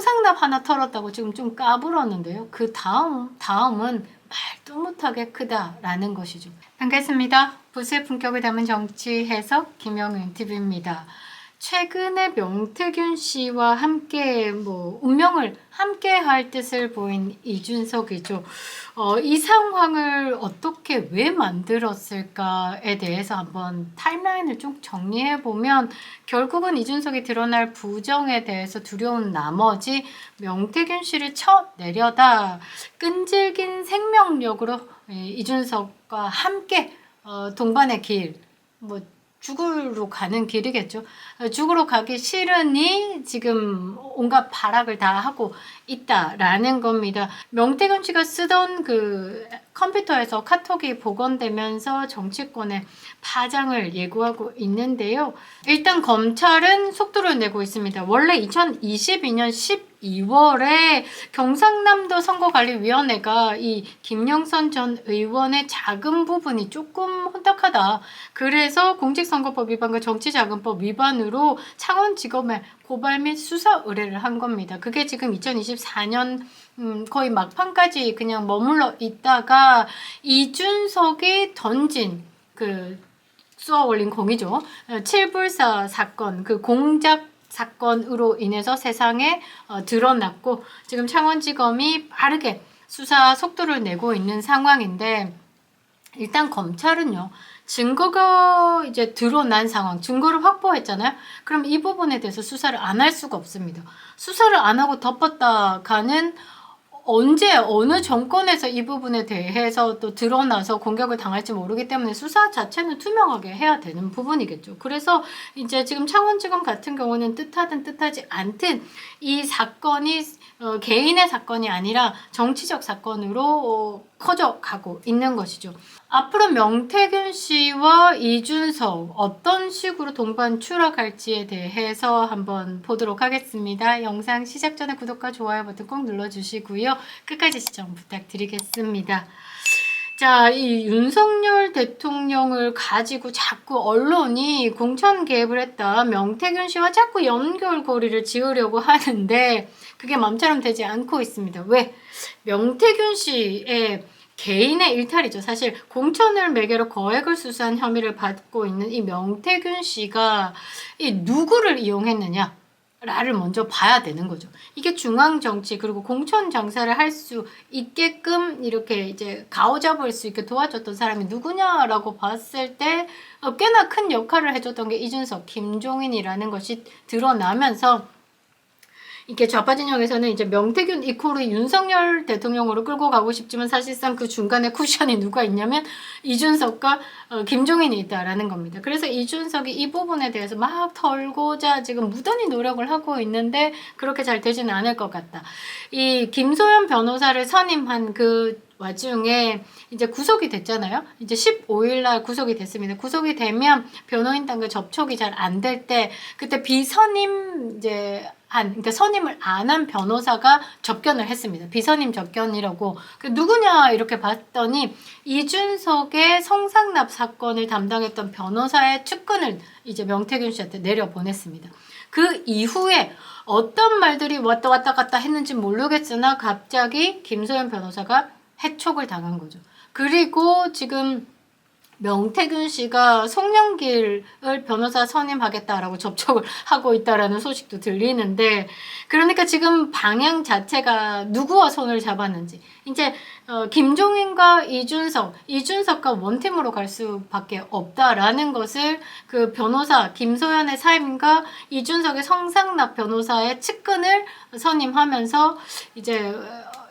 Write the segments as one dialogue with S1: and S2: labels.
S1: 성상납 하나 털었다고 지금 좀 까불었는데요. 그 다음은 말도 못하게 크다라는 것이죠. 반갑습니다. 부수의 품격을 담은 정치 해석 김영은 TV입니다. 최근에 명태균 씨와 함께 운명을 함께 할 뜻을 보인 이준석이죠. 이 상황을 어떻게 왜 만들었을까에 대해서 한번 타임라인을 쭉 정리해 보면 결국은 이준석이 드러날 부정에 대해서 두려운 나머지 명태균 씨를 쳐내려다 끈질긴 생명력으로 이준석과 함께 동반의 길, 죽으러 가는 길이겠죠. 죽으러 가기 싫으니 지금 온갖 발악을 다 하고 있다라는 겁니다. 명태균 씨가 쓰던 그 컴퓨터에서 카톡이 복원되면서 정치권의 파장을 예고하고 있는데요. 일단 검찰은 속도를 내고 있습니다. 원래 2022년 12월에 경상남도 선거관리위원회가 이 김영선 전 의원의 자금 부분이 조금 혼탁하다. 그래서 공직선거법 위반과 정치자금법 위반으로 창원지검에 고발 및 수사 의뢰를 한 겁니다. 그게 지금 2024년 거의 막판까지 그냥 머물러 있다가 이준석이 던진 그 쏘아 올린 공이죠. 7불사 사건, 그 공작 사건으로 인해서 세상에 드러났고 지금 창원지검이 빠르게 수사 속도를 내고 있는 상황인데 일단 검찰은요. 증거가 이제 드러난 상황, 증거를 확보했잖아요. 그럼 이 부분에 대해서 수사를 안 할 수가 없습니다. 수사를 안 하고 덮었다가는 언제 어느 정권에서 이 부분에 대해서 또 드러나서 공격을 당할지 모르기 때문에 수사 자체는 투명하게 해야 되는 부분이겠죠. 그래서 이제 지금 창원지검 같은 경우는 뜻하든 뜻하지 않든 이 사건이 개인의 사건이 아니라 정치적 사건으로 커져가고 있는 것이죠. 앞으로 명태균 씨와 이준석 어떤 식으로 동반 추락할지에 대해서 한번 보도록 하겠습니다. 영상 시작 전에 구독과 좋아요 버튼 꼭 눌러주시고요. 끝까지 시청 부탁드리겠습니다. 자, 이 윤석열 대통령을 가지고 자꾸 언론이 공천 개입을 했다. 명태균 씨와 자꾸 연결고리를 지으려고 하는데 그게 맘처럼 되지 않고 있습니다. 왜? 명태균 씨의 개인의 일탈이죠. 사실 공천을 매개로 거액을 수수한 혐의를 받고 있는 이 명태균 씨가 이 누구를 이용했느냐? 라를 먼저 봐야 되는 거죠. 이게 중앙 정치 그리고 공천 장사를 할 수 있게끔 이렇게 이제 가오잡을 수 있게 도와줬던 사람이 누구냐라고 봤을 때 꽤나 큰 역할을 해줬던 게 이준석, 김종인이라는 것이 드러나면서 이렇게 좌파 진영에서는 이제 명태균 이코르 윤석열 대통령으로 끌고 가고 싶지만 사실상 그 중간에 쿠션이 누가 있냐면 이준석과 김종인이 있다라는 겁니다. 그래서 이준석이 이 부분에 대해서 막 털고자 지금 무던히 노력을 하고 있는데 그렇게 잘 되지는 않을 것 같다. 이 김소연 변호사를 선임한 그 와중에 이제 구속이 됐잖아요. 이제 15일 날 구속이 됐습니다. 구속이 되면 변호인단과 접촉이 잘 안 될 때 그때 비선임 그러니까 선임을 안 한 변호사가 접견을 했습니다. 비선임 접견이라고. 누구냐 이렇게 봤더니 이준석의 성상납 사건을 담당했던 변호사의 측근을 이제 명태균 씨한테 내려보냈습니다. 그 이후에 어떤 말들이 왔다 갔다 했는지 모르겠으나 갑자기 김소연 변호사가 해촉을 당한 거죠. 그리고 지금 명태균 씨가 송영길을 변호사 선임하겠다라고 접촉을 하고 있다라는 소식도 들리는데 그러니까 지금 방향 자체가 누구와 손을 잡았는지 이제 김종인과 이준석과 원팀으로 갈 수밖에 없다라는 것을 그 변호사 김소연의 사임과 이준석의 성상납 변호사의 측근을 선임하면서 이제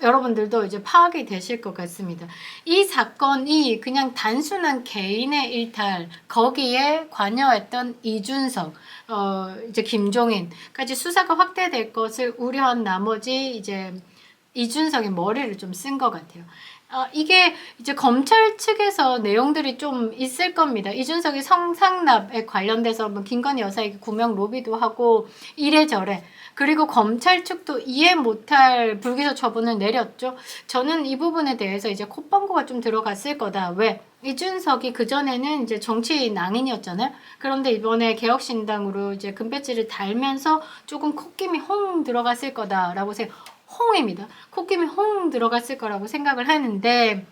S1: 여러분들도 이제 파악이 되실 것 같습니다. 이 사건이 그냥 단순한 개인의 일탈, 거기에 관여했던 이준석, 이제 김종인까지 수사가 확대될 것을 우려한 나머지 이제 이준석의 머리를 좀 쓴 것 같아요. 이게 이제 검찰 측에서 내용들이 좀 있을 겁니다. 이준석이 성상납에 관련돼서 뭐 김건희 여사에게 구명 로비도 하고 이래저래. 그리고 검찰 측도 이해 못할 불기소 처분을 내렸죠. 저는 이 부분에 대해서 이제 콧방구가 좀 들어갔을 거다. 왜? 이준석이 그전에는 이제 정치 낭인이었잖아요. 그런데 이번에 개혁신당으로 이제 금배지를 달면서 조금 콧김이 홍 들어갔을 거다라고 홍입니다. 콧김이 홍 들어갔을 거라고 생각을 하는데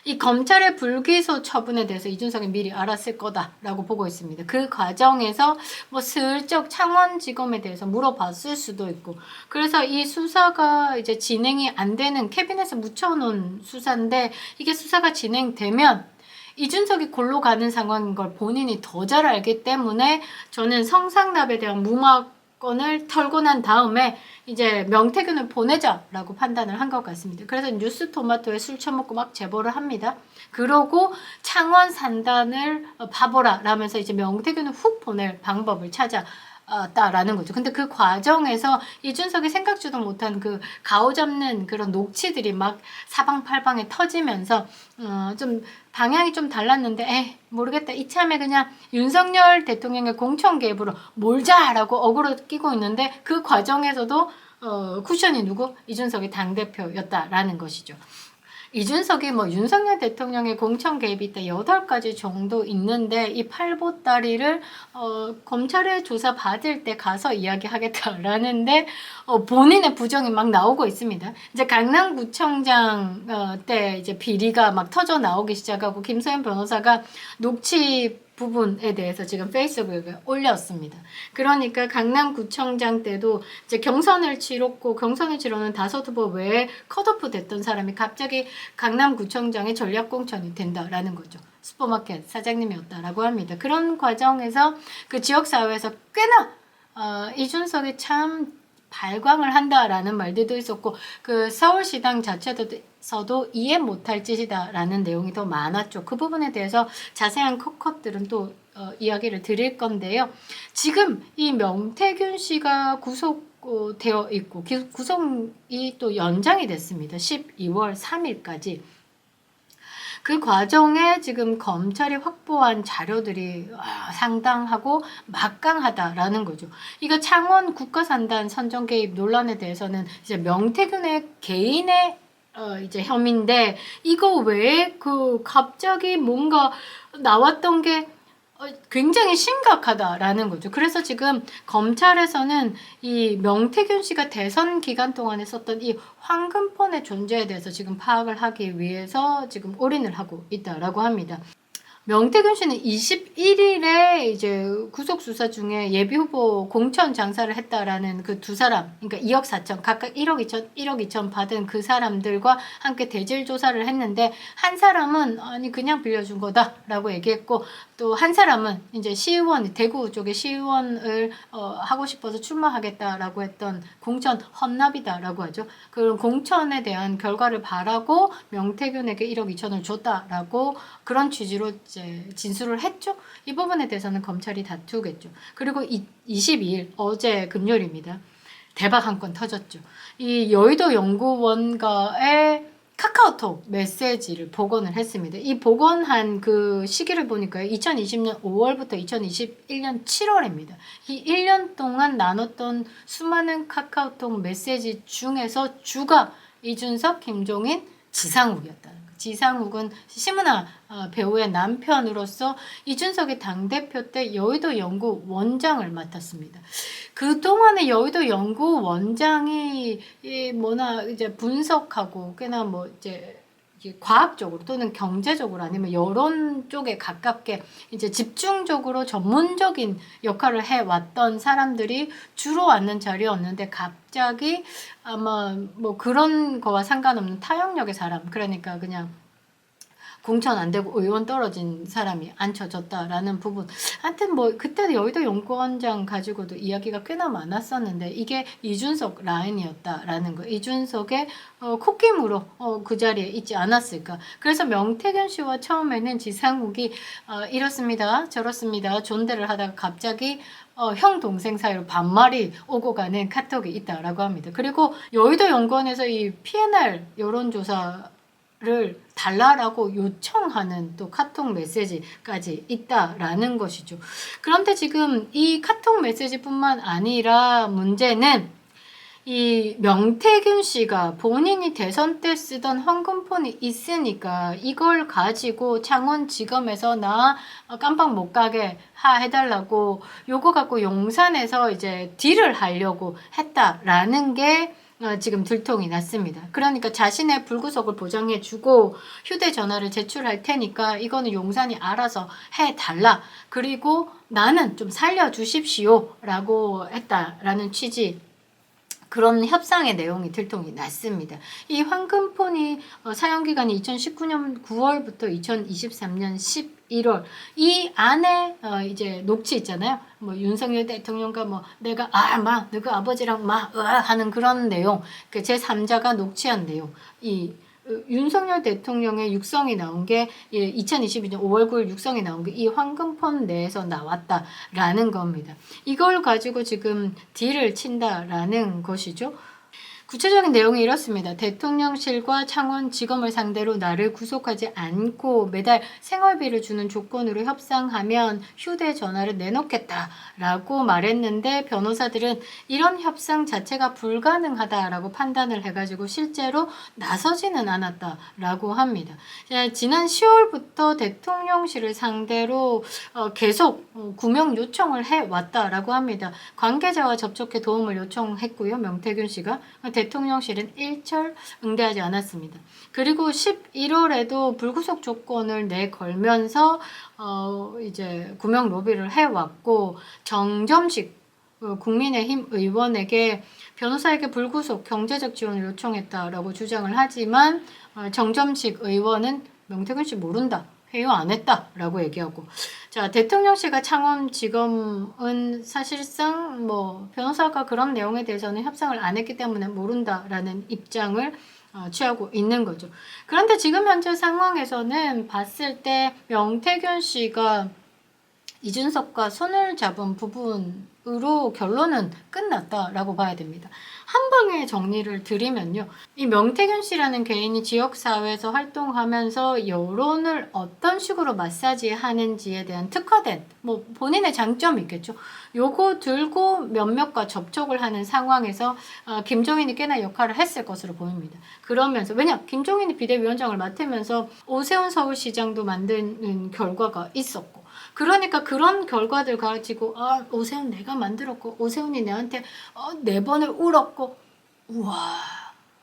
S1: 이 검찰의 불기소 처분에 대해서 이준석이 미리 알았을 거다라고 보고 있습니다. 그 과정에서 뭐 슬쩍 창원지검에 대해서 물어봤을 수도 있고 그래서 이 수사가 이제 진행이 안 되는 캐비넷에 묻혀놓은 수사인데 이게 수사가 진행되면 이준석이 골로 가는 상황인 걸 본인이 더 잘 알기 때문에 저는 성상납에 대한 무마건을 털고 난 다음에 이제 명태균을 보내자라고 판단을 한 것 같습니다. 그래서 뉴스토마토에 술 처먹고 막 제보를 합니다. 그러고 창원 산단을 봐보라 라면서 이제 명태균을 훅 보낼 방법을 찾았다라는 거죠. 근데 그 과정에서 이준석이 생각지도 못한 그 가오잡는 그런 녹취들이 막 사방팔방에 터지면서 좀 방향이 좀 달랐는데 모르겠다. 이참에 그냥 윤석열 대통령의 공천 개입으로 몰자라고 어그로 끼고 있는데 그 과정에서도 쿠션이 누구? 이준석이 당대표였다라는 것이죠. 이준석이 뭐 윤석열 대통령의 공천 개입이 있다 8가지 정도 있는데 이 팔보따리를 검찰에 조사 받을 때 가서 이야기하겠다라는데 본인의 부정이 막 나오고 있습니다. 이제 강남구청장 때 이제 비리가 막 터져 나오기 시작하고 김소연 변호사가 녹취 부분에 대해서 지금 페이스북에 올렸습니다. 그러니까 강남구청장 때도 이제 경선을 치렀고 경선을 치러는 5후보 외에 컷오프 됐던 사람이 갑자기 강남구청장의 전략공천이 된다라는 거죠. 슈퍼마켓 사장님이었다라고 합니다. 그런 과정에서 그 지역사회에서 꽤나 이준석이 참 발광을 한다라는 말들도 있었고 그 서울시당 자체에서도 이해 못할 짓이다라는 내용이 더 많았죠. 그 부분에 대해서 자세한 컷들은 또 이야기를 드릴 건데요. 지금 이 명태균 씨가 구속되어 있고 구속이 또 연장이 됐습니다. 12월 3일까지. 그 과정에 지금 검찰이 확보한 자료들이 상당하고 막강하다라는 거죠. 이거 창원 국가산단 선정 개입 논란에 대해서는 이제 명태균의 개인의 이제 혐의인데 이거 외에 그 갑자기 뭔가 나왔던 게 굉장히 심각하다라는 거죠. 그래서 지금 검찰에서는 이 명태균 씨가 대선 기간 동안에 썼던 이 황금폰의 존재에 대해서 지금 파악을 하기 위해서 지금 올인을 하고 있다라고 합니다. 명태균 씨는 21일에 이제 구속 수사 중에 예비 후보 공천 장사를 했다라는 그 두 사람, 그러니까 2억 4천, 각각 1억 2천 받은 그 사람들과 함께 대질 조사를 했는데 한 사람은 아니 그냥 빌려준 거다라고 얘기했고 또 한 사람은 이제 시의원 대구 쪽에 시의원을 하고 싶어서 출마하겠다라고 했던 공천 헌납이다라고 하죠. 그런 공천에 대한 결과를 바라고 명태균에게 1억 2천을 줬다라고 그런 취지로 이제 진술을 했죠. 이 부분에 대해서는 검찰이 다투겠죠. 그리고 22일 어제 금요일입니다. 대박 한 건 터졌죠. 이 여의도 연구원과의 카카오톡 메시지를 복원을 했습니다. 이 복원한 그 시기를 보니까요. 2020년 5월부터 2021년 7월입니다. 이 1년 동안 나눴던 수많은 카카오톡 메시지 중에서 주가 이준석, 김종인, 지상욱이었다는 거예요. 지상욱은 심은하 배우의 남편으로서 이준석이 당대표 때 여의도 연구원장을 맡았습니다. 그동안에 여의도 연구원장이 이제 분석하고 꽤나 뭐 이제 과학적으로 또는 경제적으로 아니면 여론 쪽에 가깝게 이제 집중적으로 전문적인 역할을 해왔던 사람들이 주로 왔는 자리였는데 갑자기 아마 뭐 그런 거와 상관없는 타협력의 사람, 그러니까 그냥 공천 안 되고 의원 떨어진 사람이 앉혀졌다라는 부분. 하여튼 뭐 그때 여의도 연구원장 가지고도 이야기가 꽤나 많았었는데 이게 이준석 라인이었다라는 거. 이준석의 콧김으로 그 자리에 있지 않았을까. 그래서 명태균 씨와 처음에는 지상욱이 이렇습니다, 저렇습니다 존대를 하다가 갑자기 형 동생 사이로 반말이 오고 가는 카톡이 있다라고 합니다. 그리고 여의도 연구원에서 이 PNR 여론조사 를 달라라고 요청하는 또 카톡 메시지까지 있다라는 것이죠. 그런데 지금 이 카톡 메시지뿐만 아니라 문제는 이 명태균 씨가 본인이 대선 때 쓰던 현금폰이 있으니까 이걸 가지고 창원지검에서 나 깜빡 못 가게 해달라고 요거 갖고 용산에서 이제 딜을 하려고 했다라는 게 지금 들통이 났습니다. 그러니까 자신의 불구속을 보장해주고 휴대전화를 제출할 테니까 이거는 용산이 알아서 해달라. 그리고 나는 좀 살려주십시오 라고 했다라는 취지, 그런 협상의 내용이 들통이 났습니다. 이 황금폰이 사용기간이 2019년 9월부터 2023년 11월 이 안에 이제 녹취 있잖아요. 뭐 윤석열 대통령과 뭐 내가 너가 아버지랑 하는 그런 내용, 그 제3자가 녹취한 내용, 이 윤석열 대통령의 육성이 나온 게 2022년 5월 9일 육성이 나온 게 이 황금폰 내에서 나왔다라는 겁니다. 이걸 가지고 지금 딜을 친다라는 것이죠. 구체적인 내용이 이렇습니다. 대통령실과 창원지검을 상대로 나를 구속하지 않고 매달 생활비를 주는 조건으로 협상하면 휴대전화를 내놓겠다라고 말했는데 변호사들은 이런 협상 자체가 불가능하다라고 판단을 해가지고 실제로 나서지는 않았다라고 합니다. 지난 10월부터 대통령실을 상대로 계속 구명 요청을 해왔다라고 합니다. 관계자와 접촉해 도움을 요청했고요. 명태균 씨가 대통령실은 일철 응대하지 않았습니다. 그리고 11월에도 불구속 조건을 내걸면서 이제 구명 로비를 해왔고 정점식 국민의힘 의원에게 변호사에게 불구속 경제적 지원을 요청했다라고 주장을 하지만 정점식 의원은 명태균 씨 모른다. 회유 안 했다라고 얘기하고, 자, 대통령실과 창원지검은 사실상 뭐 변호사가 그런 내용에 대해서는 협상을 안 했기 때문에 모른다라는 입장을 취하고 있는 거죠. 그런데 지금 현재 상황에서는 봤을 때 명태균 씨가 이준석과 손을 잡은 부분으로 결론은 끝났다라고 봐야 됩니다. 한 방에 정리를 드리면요. 이 명태균 씨라는 개인이 지역사회에서 활동하면서 여론을 어떤 식으로 마사지하는지에 대한 특화된 뭐 본인의 장점이 있겠죠. 요거 들고 몇몇과 접촉을 하는 상황에서 김종인이 꽤나 역할을 했을 것으로 보입니다. 그러면서 왜냐 김종인이 비대위원장을 맡으면서 오세훈 서울시장도 만드는 결과가 있었고, 그러니까 그런 결과들 가지고 오세훈 내가 만들었고 오세훈이 내한테 4번을 울었고, 우와,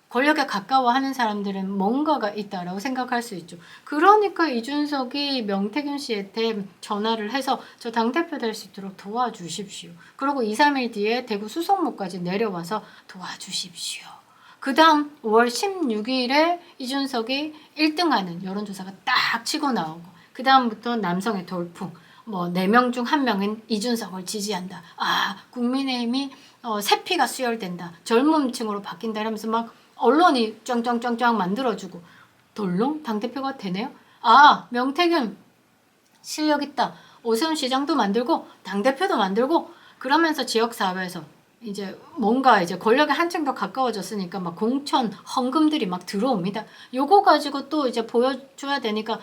S1: 권력에 가까워하는 사람들은 뭔가가 있다라고 생각할 수 있죠. 그러니까 이준석이 명태균 씨한테 전화를 해서 저 당대표 될 수 있도록 도와주십시오. 그리고 2, 3일 뒤에 대구 수성로까지 내려와서 도와주십시오. 그 다음 5월 16일에 이준석이 1등하는 여론조사가 딱 치고 나오고, 그 다음부터 남성의 돌풍, 뭐 4명 중 1명은 이준석을 지지한다. 국민의힘이 세피가 수혈된다. 젊은 층으로 바뀐다. 이러면서 막 언론이 짱짱짱짱 만들어주고, 돌롱 당대표가 되네요. 명태균 실력 있다. 오세훈 시장도 만들고 당대표도 만들고, 그러면서 지역사회에서 이제 뭔가 이제 권력에 한층 더 가까워졌으니까 막 공천 헌금들이 막 들어옵니다. 요거 가지고 또 이제 보여줘야 되니까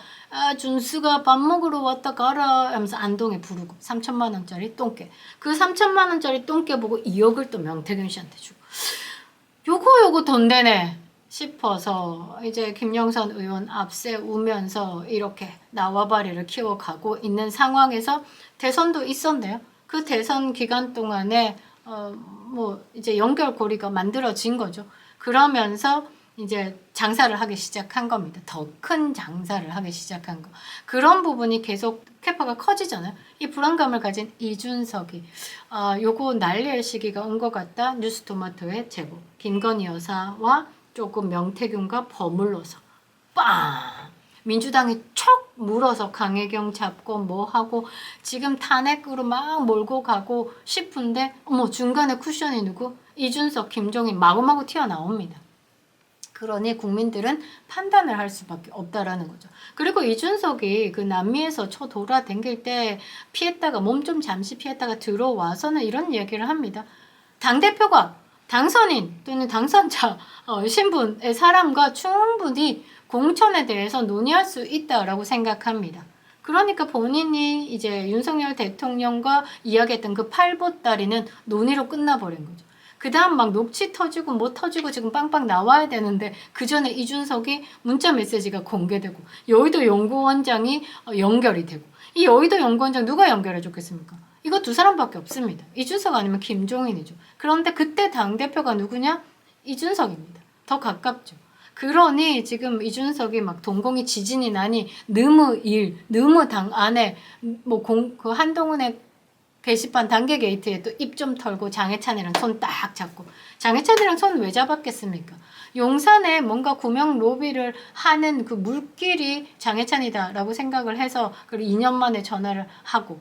S1: 준수가 밥 먹으러 왔다 가라 하면서 안동에 부르고 3천만 원짜리 똥개, 그 3천만 원짜리 똥개 보고 2억을 또 명태균 씨한테 주고, 요거 돈 되네 싶어서 이제 김영선 의원 앞세우면서 이렇게 나와바리를 키워가고 있는 상황에서 대선도 있었네요. 그 대선 기간 동안에 뭐 이제 연결고리가 만들어진 거죠. 그러면서 이제 장사를 하기 시작한 겁니다. 더 큰 장사를 하기 시작한 거. 그런 부분이 계속 캐파가 커지잖아요. 이 불안감을 가진 이준석이 요거 날릴 시기가 온 것 같다. 뉴스토마토의 제보. 김건희 여사와 조금 명태균과 버물러서 빵! 민주당이 척 물어서 강혜경 잡고 뭐 하고 지금 탄핵으로 막 몰고 가고 싶은데 중간에 쿠션이 누구? 이준석, 김종인 마구마구 튀어나옵니다. 그러니 국민들은 판단을 할 수밖에 없다라는 거죠. 그리고 이준석이 그 남미에서 돌아다닐 때 피했다가 몸 좀 잠시 피했다가 들어와서는 이런 얘기를 합니다. 당대표가 당선인 또는 당선자 신분의 사람과 충분히 공천에 대해서 논의할 수 있다라고 생각합니다. 그러니까 본인이 이제 윤석열 대통령과 이야기했던 그 팔보따리는 논의로 끝나버린 거죠. 그 다음 막 녹취 터지고 뭐 터지고 지금 빵빵 나와야 되는데 그 전에 이준석이 문자 메시지가 공개되고 여의도 연구원장이 연결이 되고 이 여의도 연구원장 누가 연결해 줬겠습니까? 이거 두 사람밖에 없습니다. 이준석 아니면 김종인이죠. 그런데 그때 당대표가 누구냐? 이준석입니다. 더 가깝죠. 그러니 지금 이준석이 막 동공이 지진이 나니 너무 당 안에 그 한동훈의 게시판 단계 게이트에 또 입 좀 털고 장해찬이랑 손 딱 잡고 장해찬이랑 손 왜 잡았겠습니까? 용산에 뭔가 구명 로비를 하는 그 물길이 장해찬이다라고 생각을 해서 그리고 2년 만에 전화를 하고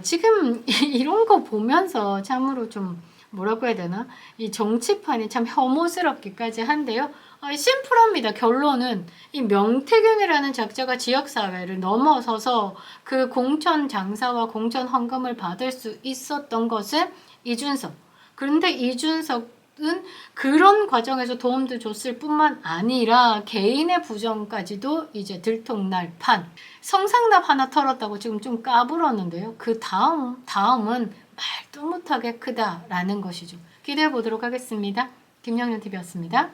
S1: 지금 이런 거 보면서 참으로 좀 뭐라고 해야 되나? 이 정치판이 참 혐오스럽기까지 한데요. 심플합니다. 결론은 이 명태균이라는 작자가 지역사회를 넘어서서 그 공천 장사와 공천 헌금을 받을 수 있었던 것은 이준석. 그런데 이준석은 그런 과정에서 도움도 줬을 뿐만 아니라 개인의 부정까지도 이제 들통날 판. 성상납 하나 털었다고 지금 좀 까불었는데요. 그 다음은 말도 못하게 크다라는 것이죠. 기대해 보도록 하겠습니다. 김영윤 TV였습니다.